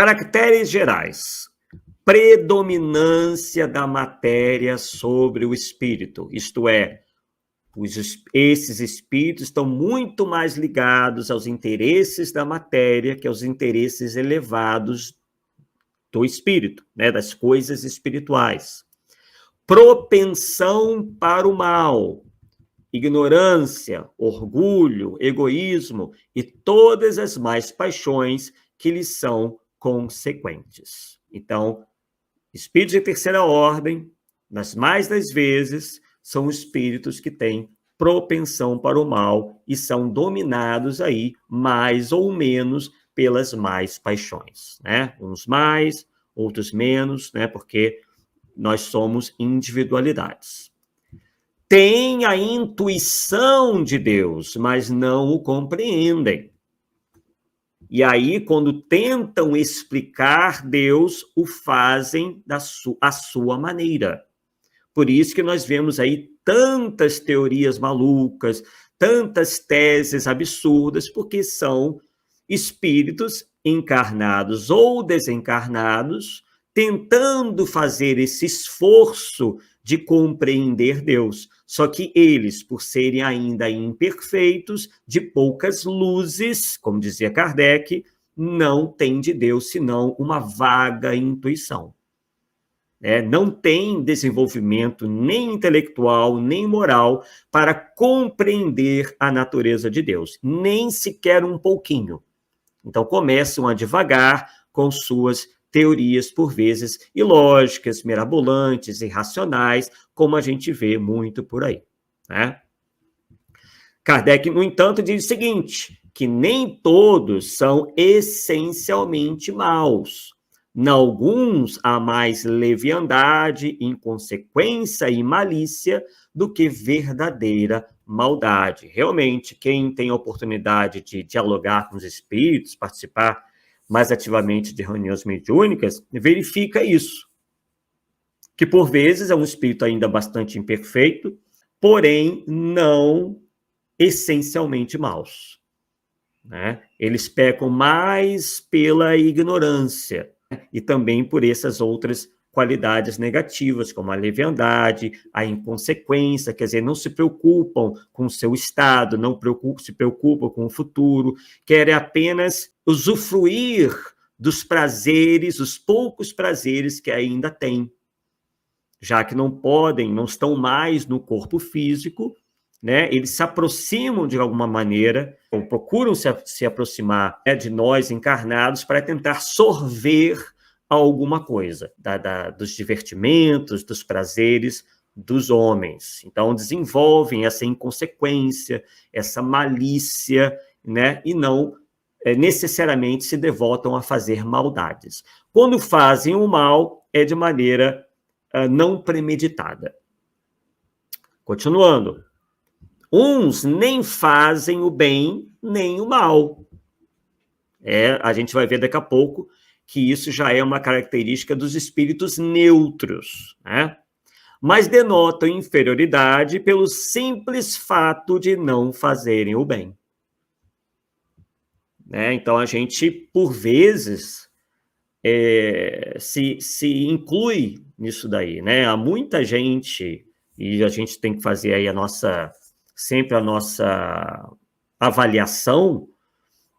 Caracteres gerais. Predominância da matéria sobre o espírito, isto é, esses espíritos estão muito mais ligados aos interesses da matéria que aos interesses elevados do espírito, né, das coisas espirituais. Propensão para o mal, ignorância, orgulho, egoísmo e todas as mais paixões que lhes são consequentes. Então, espíritos de terceira ordem, nas mais das vezes, são espíritos que têm propensão para o mal e são dominados aí, mais ou menos, pelas mais paixões, né? Uns mais, outros menos, né? Porque nós somos individualidades. Têm a intuição de Deus, mas não o compreendem. E aí, quando tentam explicar Deus, o fazem à sua maneira. Por isso que nós vemos aí tantas teorias malucas, tantas teses absurdas, porque são espíritos encarnados ou desencarnados, tentando fazer esse esforço de compreender Deus. Só que eles, por serem ainda imperfeitos, de poucas luzes, como dizia Kardec, não têm de Deus senão uma vaga intuição. Não tem desenvolvimento nem intelectual, nem moral para compreender a natureza de Deus, nem sequer um pouquinho. Então, começam a devagar com suas teorias, por vezes, ilógicas, mirabolantes, irracionais, como a gente vê muito por aí, né? Kardec, no entanto, diz o seguinte, que nem todos são essencialmente maus. Em alguns há mais leviandade, inconsequência e malícia do que verdadeira maldade. Realmente, quem tem a oportunidade de dialogar com os espíritos, participar mais ativamente de reuniões mediúnicas, verifica isso. Que, por vezes, é um espírito ainda bastante imperfeito, porém, não essencialmente maus, né? Eles pecam mais pela ignorância e também por essas outras qualidades negativas, como a leviandade, a inconsequência, quer dizer, não se preocupam com o seu estado, não se preocupam com o futuro, querem apenas usufruir dos prazeres, os poucos prazeres que ainda têm, já que não podem, não estão mais no corpo físico, né? Eles se aproximam de alguma maneira, ou procuram se aproximar, né, de nós encarnados para tentar sorver alguma coisa dos divertimentos, dos prazeres dos homens. Então, desenvolvem essa inconsequência, essa malícia, né? E não necessariamente se devotam a fazer maldades. Quando fazem o mal, é de maneira não premeditada. Continuando. Uns nem fazem o bem nem o mal. A gente vai ver daqui a pouco que isso já é uma característica dos espíritos neutros, né? Mas denotam inferioridade pelo simples fato de não fazerem o bem. Então, a gente, por vezes, se inclui nisso daí, né? Há muita gente, e a gente tem que fazer aí sempre a nossa avaliação,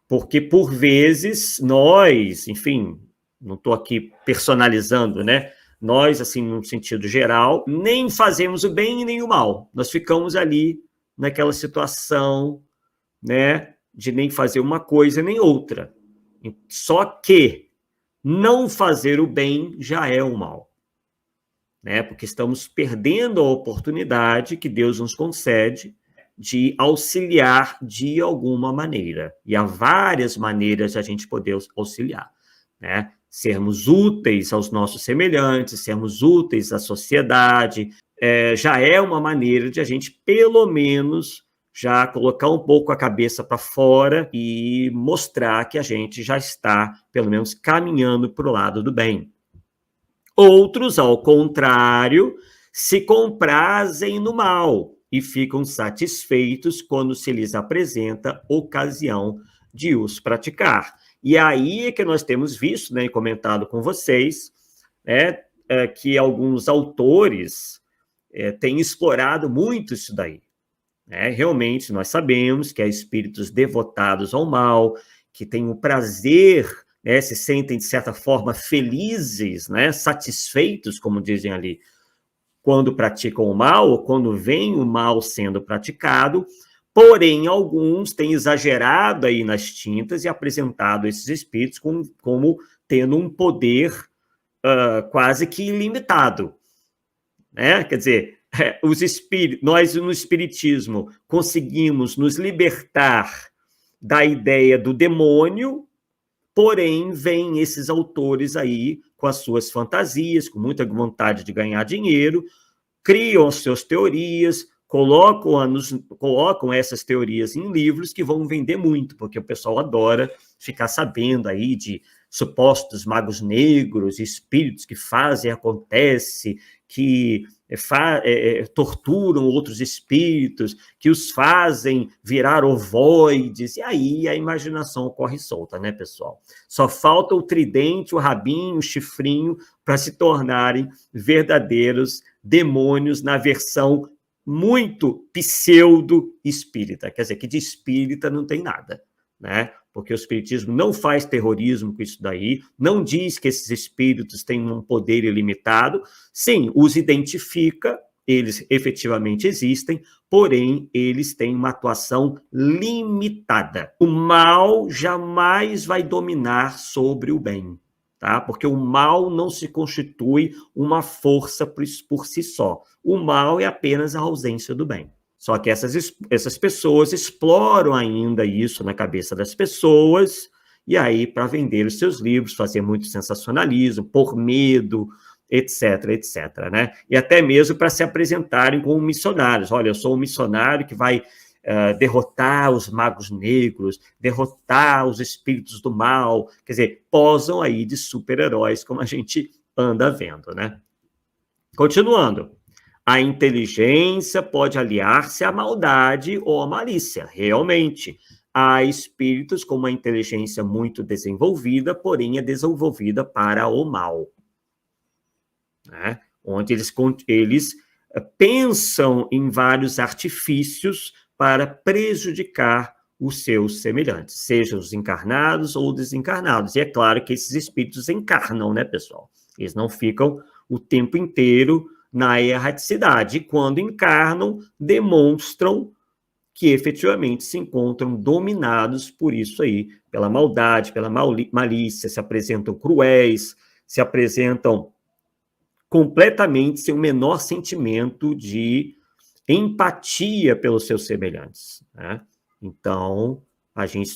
porque, por vezes, nós, enfim, não estou aqui personalizando, né? Nós, assim, num sentido geral, nem fazemos o bem nem o mal. Nós ficamos ali naquela situação, né, de nem fazer uma coisa nem outra. Só que não fazer o bem já é o mal, né? Porque estamos perdendo a oportunidade que Deus nos concede de auxiliar de alguma maneira. E há várias maneiras de a gente poder auxiliar, né? Sermos úteis aos nossos semelhantes, sermos úteis à sociedade, já é uma maneira de a gente, pelo menos, já colocar um pouco a cabeça para fora e mostrar que a gente já está, pelo menos, caminhando para o lado do bem. Outros, ao contrário, se comprazem no mal e ficam satisfeitos quando se lhes apresenta ocasião de os praticar. E aí é que nós temos visto, né, e comentado com vocês, né, que alguns autores têm explorado muito isso daí. Realmente, nós sabemos que há espíritos devotados ao mal, que têm o prazer, né, se sentem, de certa forma, felizes, né, satisfeitos, como dizem ali, quando praticam o mal, ou quando vem o mal sendo praticado, porém, alguns têm exagerado aí nas tintas e apresentado esses espíritos como tendo um poder quase que ilimitado, né? Quer dizer, os espíritos, nós no espiritismo conseguimos nos libertar da ideia do demônio, porém, vêm esses autores aí com as suas fantasias, com muita vontade de ganhar dinheiro, criam as suas teorias, colocam essas teorias em livros que vão vender muito, porque o pessoal adora ficar sabendo aí de supostos magos negros, espíritos que fazem, acontece, que torturam outros espíritos, que os fazem virar ovoides, e aí a imaginação corre solta, né, pessoal? Só falta o tridente, o rabinho, o chifrinho, para se tornarem verdadeiros demônios na versão muito pseudo-espírita, quer dizer, que de espírita não tem nada, né? Porque o espiritismo não faz terrorismo com isso daí, não diz que esses espíritos têm um poder ilimitado, sim, os identifica, eles efetivamente existem, porém, eles têm uma atuação limitada. O mal jamais vai dominar sobre o bem, tá? Porque o mal não se constitui uma força por si só. O mal é apenas a ausência do bem. Só que essas pessoas exploram ainda isso na cabeça das pessoas, e aí, para vender os seus livros, fazer muito sensacionalismo, por medo, etc, etc, né? E até mesmo para se apresentarem como missionários. Olha, eu sou um missionário que vai derrotar os magos negros, derrotar os espíritos do mal, quer dizer, posam aí de super-heróis, como a gente anda vendo, né? Continuando. A inteligência pode aliar-se à maldade ou à malícia, realmente. Há espíritos com uma inteligência muito desenvolvida, porém é desenvolvida para o mal, né? Onde eles pensam em vários artifícios para prejudicar os seus semelhantes, sejam os encarnados ou desencarnados. E é claro que esses espíritos encarnam, né, pessoal? Eles não ficam o tempo inteiro na erraticidade. E quando encarnam, demonstram que efetivamente se encontram dominados por isso aí, pela maldade, pela malícia, se apresentam cruéis, se apresentam completamente sem o menor sentimento de empatia pelos seus semelhantes, né? Então,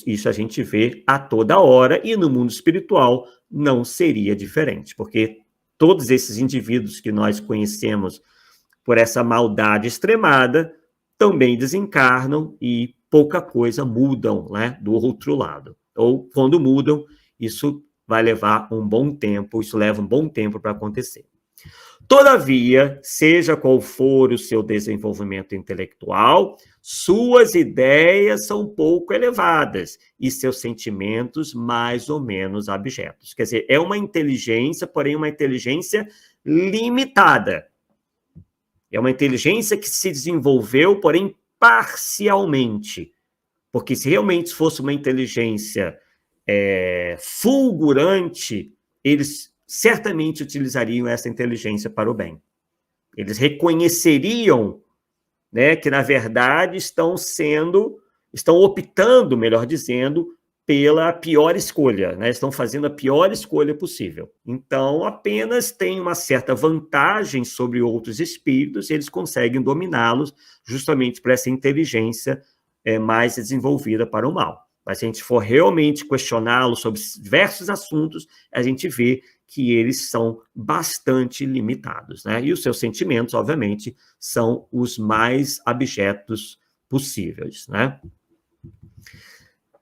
isso a gente vê a toda hora, e no mundo espiritual não seria diferente, porque todos esses indivíduos que nós conhecemos por essa maldade extremada também desencarnam e pouca coisa mudam, né, do outro lado. Ou quando mudam, isso vai levar um bom tempo, isso leva um bom tempo para acontecer. Todavia, seja qual for o seu desenvolvimento intelectual, suas ideias são pouco elevadas e seus sentimentos mais ou menos abjetos. Quer dizer, é uma inteligência, porém uma inteligência limitada. É uma inteligência que se desenvolveu, porém parcialmente. Porque se realmente fosse uma inteligência fulgurante, eles certamente utilizariam essa inteligência para o bem. Eles reconheceriam, né, que, na verdade, estão optando, melhor dizendo, pela pior escolha, né? Estão fazendo a pior escolha possível. Então, apenas tem uma certa vantagem sobre outros espíritos, e eles conseguem dominá-los justamente por essa inteligência mais desenvolvida para o mal. Mas se a gente for realmente questioná-los sobre diversos assuntos, a gente vê que eles são bastante limitados, né? E os seus sentimentos, obviamente, são os mais abjetos possíveis, né?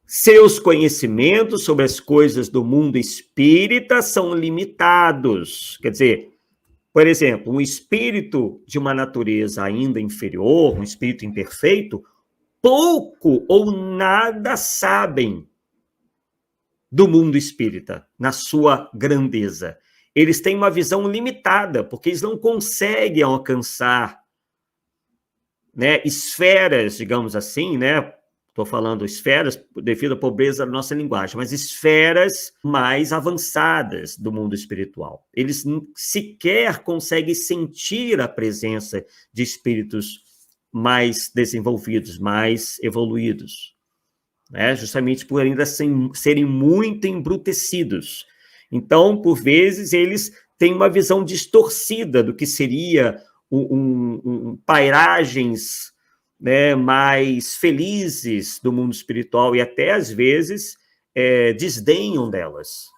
Seus conhecimentos sobre as coisas do mundo espírita são limitados. Quer dizer, por exemplo, um espírito de uma natureza ainda inferior, um espírito imperfeito, pouco ou nada sabem do mundo espírita, na sua grandeza. Eles têm uma visão limitada, porque eles não conseguem alcançar, né, esferas, digamos assim, né? Estou falando esferas devido à pobreza da nossa linguagem, mas esferas mais avançadas do mundo espiritual. Eles sequer conseguem sentir a presença de espíritos mais desenvolvidos, mais evoluídos, né? Justamente por ainda serem muito embrutecidos. Então, por vezes, eles têm uma visão distorcida do que seria pairagens, né, mais felizes do mundo espiritual e até, às vezes, desdenham delas,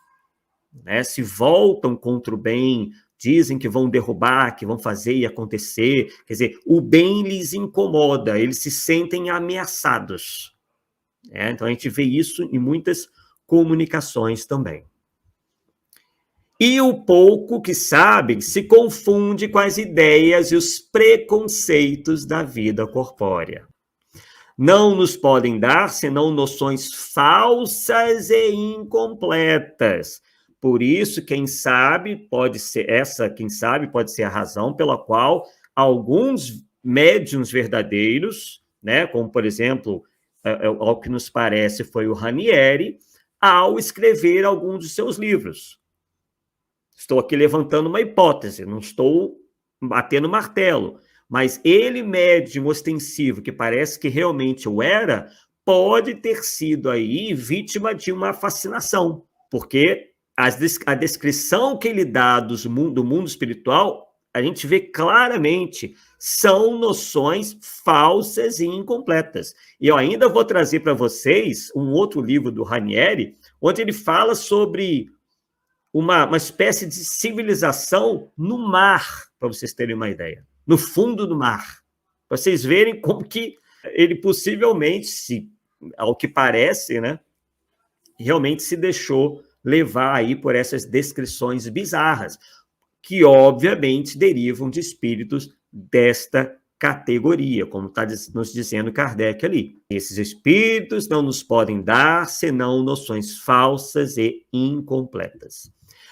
né? Se voltam contra o bem, dizem que vão derrubar, que vão fazer e acontecer. Quer dizer, o bem lhes incomoda, eles se sentem ameaçados. Então, a gente vê isso em muitas comunicações também. E o pouco que sabem se confunde com as ideias e os preconceitos da vida corpórea. Não nos podem dar senão noções falsas e incompletas. Por isso, quem sabe pode ser a razão pela qual alguns médiuns verdadeiros, né, como por exemplo, ao que nos parece foi o Ranieri, ao escrever alguns de seus livros. Estou aqui levantando uma hipótese, não estou batendo martelo, mas ele, médium ostensivo, que parece que realmente o era, pode ter sido aí vítima de uma fascinação, porque a descrição que ele dá do mundo espiritual, a gente vê claramente, são noções falsas e incompletas. E eu ainda vou trazer para vocês um outro livro do Ranieri, onde ele fala sobre uma espécie de civilização no mar, para vocês terem uma ideia, no fundo do mar, para vocês verem como que ele possivelmente, ao que parece, né, realmente se deixou levar aí por essas descrições bizarras, que obviamente derivam de espíritos desta categoria, como está nos dizendo Kardec ali. Esses espíritos não nos podem dar senão noções falsas e incompletas.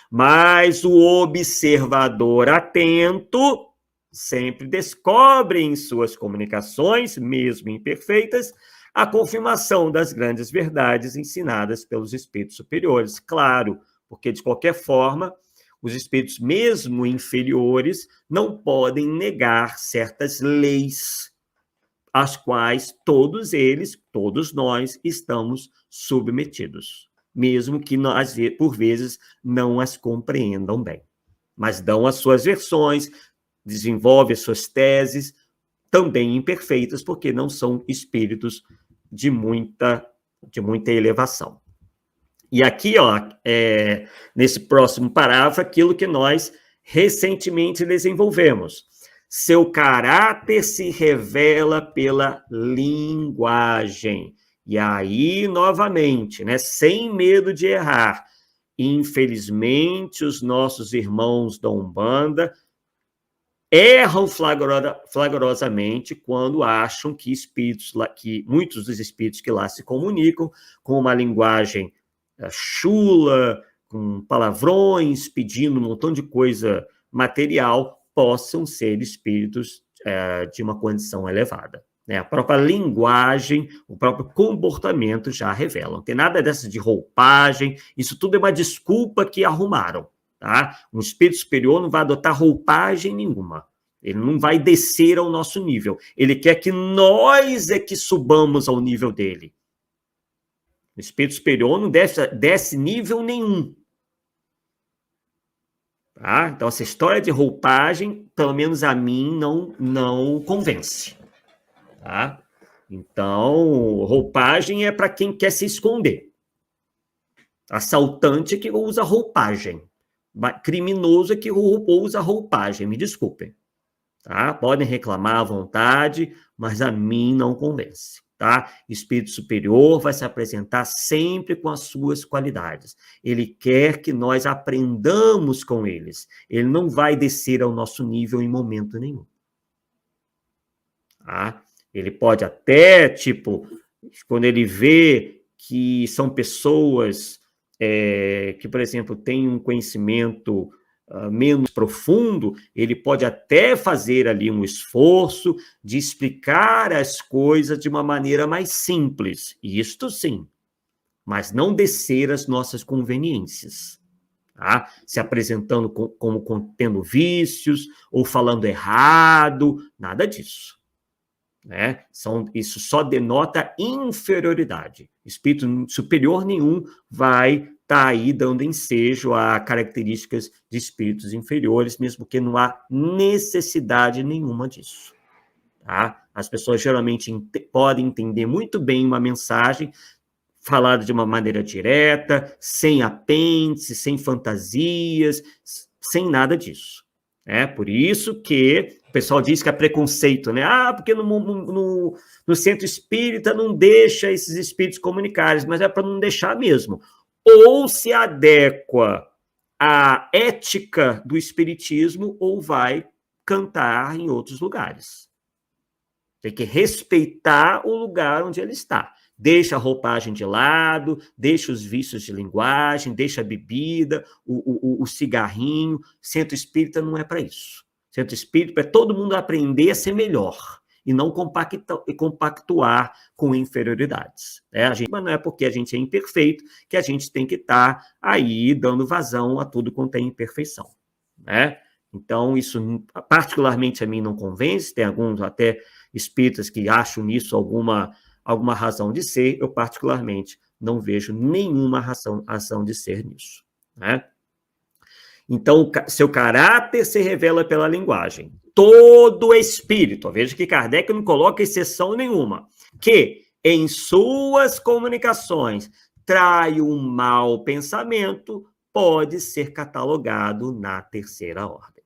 Mas o observador atento sempre descobre em suas comunicações, mesmo imperfeitas, a confirmação das grandes verdades ensinadas pelos espíritos superiores. Claro, porque de qualquer forma, os espíritos, mesmo inferiores, não podem negar certas leis às quais todos nós, estamos submetidos, mesmo que nós, por vezes, não as compreendam bem. Mas dão as suas versões, desenvolvem as suas teses, também imperfeitas, porque não são espíritos de muita elevação. E aqui, nesse próximo parágrafo, aquilo que nós recentemente desenvolvemos. Seu caráter se revela pela linguagem. E aí, novamente, né, sem medo de errar, infelizmente, os nossos irmãos da Umbanda erram flagrosamente quando acham que muitos dos espíritos que lá se comunicam com uma linguagem chula, com palavrões, pedindo um montão de coisa material, possam ser espíritos de uma condição elevada. Né? A própria linguagem, o próprio comportamento já revelam. Não tem nada dessa de roupagem, isso tudo é uma desculpa que arrumaram. Tá? Um espírito superior não vai adotar roupagem nenhuma. Ele não vai descer ao nosso nível. Ele quer que nós é que subamos ao nível dele. O espírito superior não desce nível nenhum. Tá? Então, essa história de roupagem, pelo menos a mim, não convence. Tá? Então, roupagem é para quem quer se esconder. Assaltante é que usa roupagem. Criminoso é que usa roupagem, me desculpem. Tá? Podem reclamar à vontade, mas a mim não convence. Tá? Espírito superior vai se apresentar sempre com as suas qualidades. Ele quer que nós aprendamos com eles. Ele não vai descer ao nosso nível em momento nenhum. Tá? Ele pode até, quando ele vê que são pessoas que, por exemplo, tem um conhecimento menos profundo, ele pode até fazer ali um esforço de explicar as coisas de uma maneira mais simples, isto sim, mas não descer às nossas conveniências. Tá? Se apresentando como contendo vícios, ou falando errado, nada disso. Né? Isso só denota inferioridade. Espírito superior nenhum vai estar aí dando ensejo a características de espíritos inferiores, mesmo que não há necessidade nenhuma disso. Tá? As pessoas geralmente podem entender muito bem uma mensagem falada de uma maneira direta, sem apêndice, sem fantasias, sem nada disso. Por isso que o pessoal diz que é preconceito, né? Porque no centro espírita não deixa esses espíritos comunicarem, mas é para não deixar mesmo. Ou se adequa à ética do espiritismo, ou vai cantar em outros lugares. Tem que respeitar o lugar onde ele está. Deixa a roupagem de lado, deixa os vícios de linguagem, deixa a bebida, o cigarrinho. Centro espírita não é para isso. Centro espírita é todo mundo aprender a ser melhor e não compactuar com inferioridades. Mas não é porque a gente é imperfeito que a gente tem que estar aí dando vazão a tudo quanto é imperfeição. Né? Então, isso particularmente a mim não convence, tem alguns até espíritas que acham nisso alguma razão de ser, eu particularmente não vejo nenhuma razão de ser nisso. Né? Então, seu caráter se revela pela linguagem. Todo espírito, veja que Kardec não coloca exceção nenhuma, que em suas comunicações trai um mau pensamento, pode ser catalogado na terceira ordem.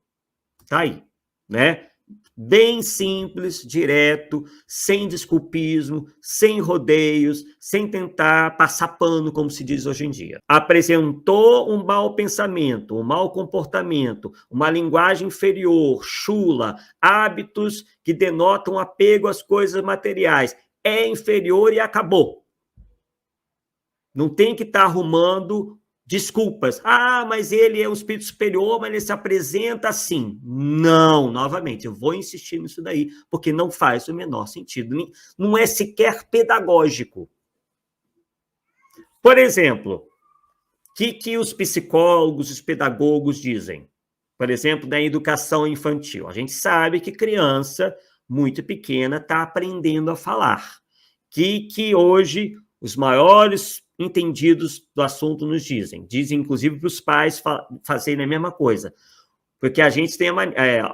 Tá aí, né? Bem simples, direto, sem desculpismo, sem rodeios, sem tentar passar pano, como se diz hoje em dia. Apresentou um mau pensamento, um mau comportamento, uma linguagem inferior, chula, hábitos que denotam apego às coisas materiais. É inferior e acabou. Não tem que estar arrumando desculpas. Mas ele é um espírito superior, mas ele se apresenta assim. Não, novamente, eu vou insistir nisso daí, porque não faz o menor sentido. Não é sequer pedagógico. Por exemplo, o que os psicólogos, os pedagogos dizem? Por exemplo, na educação infantil. A gente sabe que criança muito pequena está aprendendo a falar. Que hoje os maiores entendidos do assunto nos dizem inclusive para os pais fazerem a mesma coisa, porque a gente tem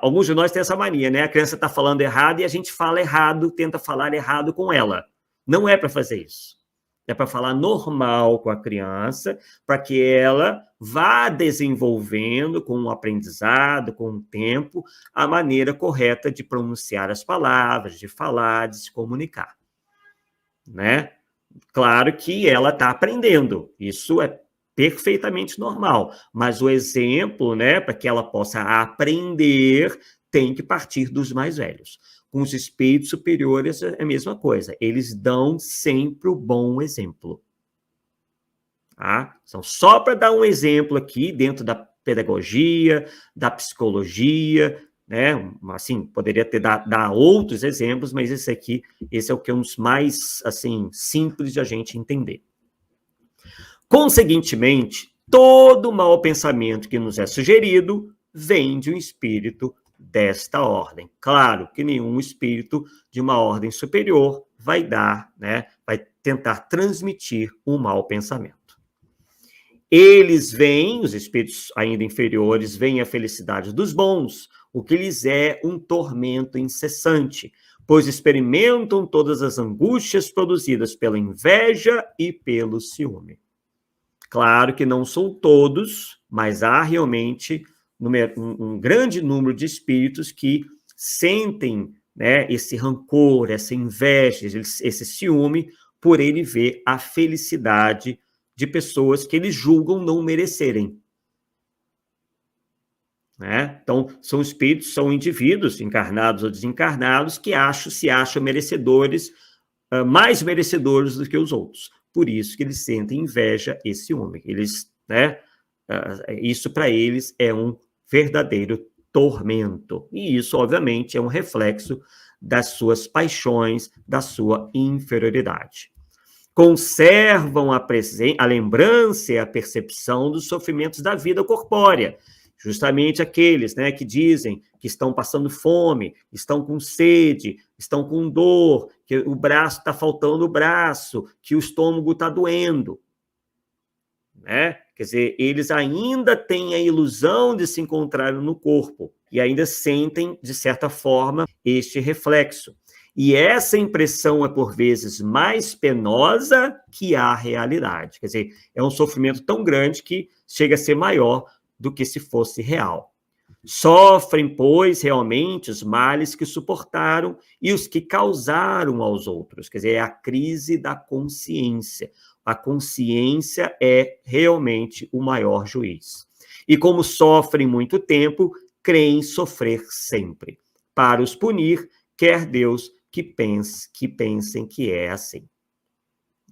alguns de nós têm essa mania, né? A criança está falando errado e a gente fala errado, tenta falar errado com ela. Não é para fazer isso. É para falar normal com a criança, para que ela vá desenvolvendo com o aprendizado, com o tempo, a maneira correta de pronunciar as palavras, de falar, de se comunicar. Né? Claro que ela está aprendendo, isso é perfeitamente normal, mas o exemplo, né, para que ela possa aprender, tem que partir dos mais velhos. Com os espíritos superiores é a mesma coisa, eles dão sempre o bom exemplo. Tá? Então, só para dar um exemplo aqui, dentro da pedagogia, da psicologia, né? Assim, poderia dar outros exemplos, mas esse é o que é um dos mais, assim, simples de a gente entender. Conseguintemente, todo mau pensamento que nos é sugerido vem de um espírito desta ordem. Claro que nenhum espírito de uma ordem superior vai dar, né? Vai tentar transmitir um mau pensamento. Eles veem, os espíritos ainda inferiores, veem a felicidade dos bons, o que lhes é um tormento incessante, pois experimentam todas as angústias produzidas pela inveja e pelo ciúme. Claro que não são todos, mas há realmente um grande número de espíritos que sentem, né, esse rancor, essa inveja, esse ciúme, por ele ver a felicidade de pessoas que eles julgam não merecerem. Né? Então, são espíritos, são indivíduos, encarnados ou desencarnados, que se acham merecedores, mais merecedores do que os outros. por isso que eles sentem inveja e ciúme. Eles, né, isso para eles é um verdadeiro tormento. E isso, obviamente, é um reflexo das suas paixões, da sua inferioridade. Conservam a lembrança e a percepção dos sofrimentos da vida corpórea, justamente aqueles, né, que dizem que estão passando fome, estão com sede, estão com dor, que o braço está faltando o braço, que o estômago está doendo. Né? Quer dizer, eles ainda têm a ilusão de se encontrarem no corpo e ainda sentem, de certa forma, este reflexo. E essa impressão é, por vezes, mais penosa que a realidade. Quer dizer, é um sofrimento tão grande que chega a ser maior do que se fosse real. Sofrem, pois, realmente os males que suportaram e os que causaram aos outros. Quer dizer, é a crise da consciência. A consciência é realmente o maior juiz. E como sofrem muito tempo, creem sofrer sempre. Para os punir, quer Deus que pensem que é assim.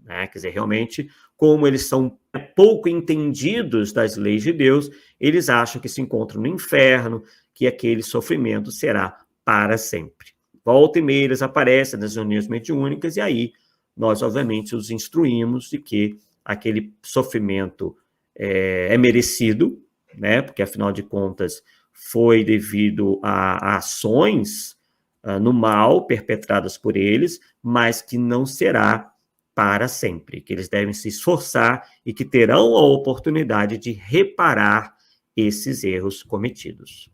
Né? Quer dizer, realmente, como eles são pouco entendidos das leis de Deus, eles acham que se encontram no inferno, que aquele sofrimento será para sempre. Volta e meia eles aparecem nas reuniões mediúnicas e aí nós, obviamente, os instruímos de que aquele sofrimento é merecido, né? Porque, afinal de contas, foi devido a ações no mal perpetradas por eles, mas que não será para sempre, que eles devem se esforçar e que terão a oportunidade de reparar esses erros cometidos.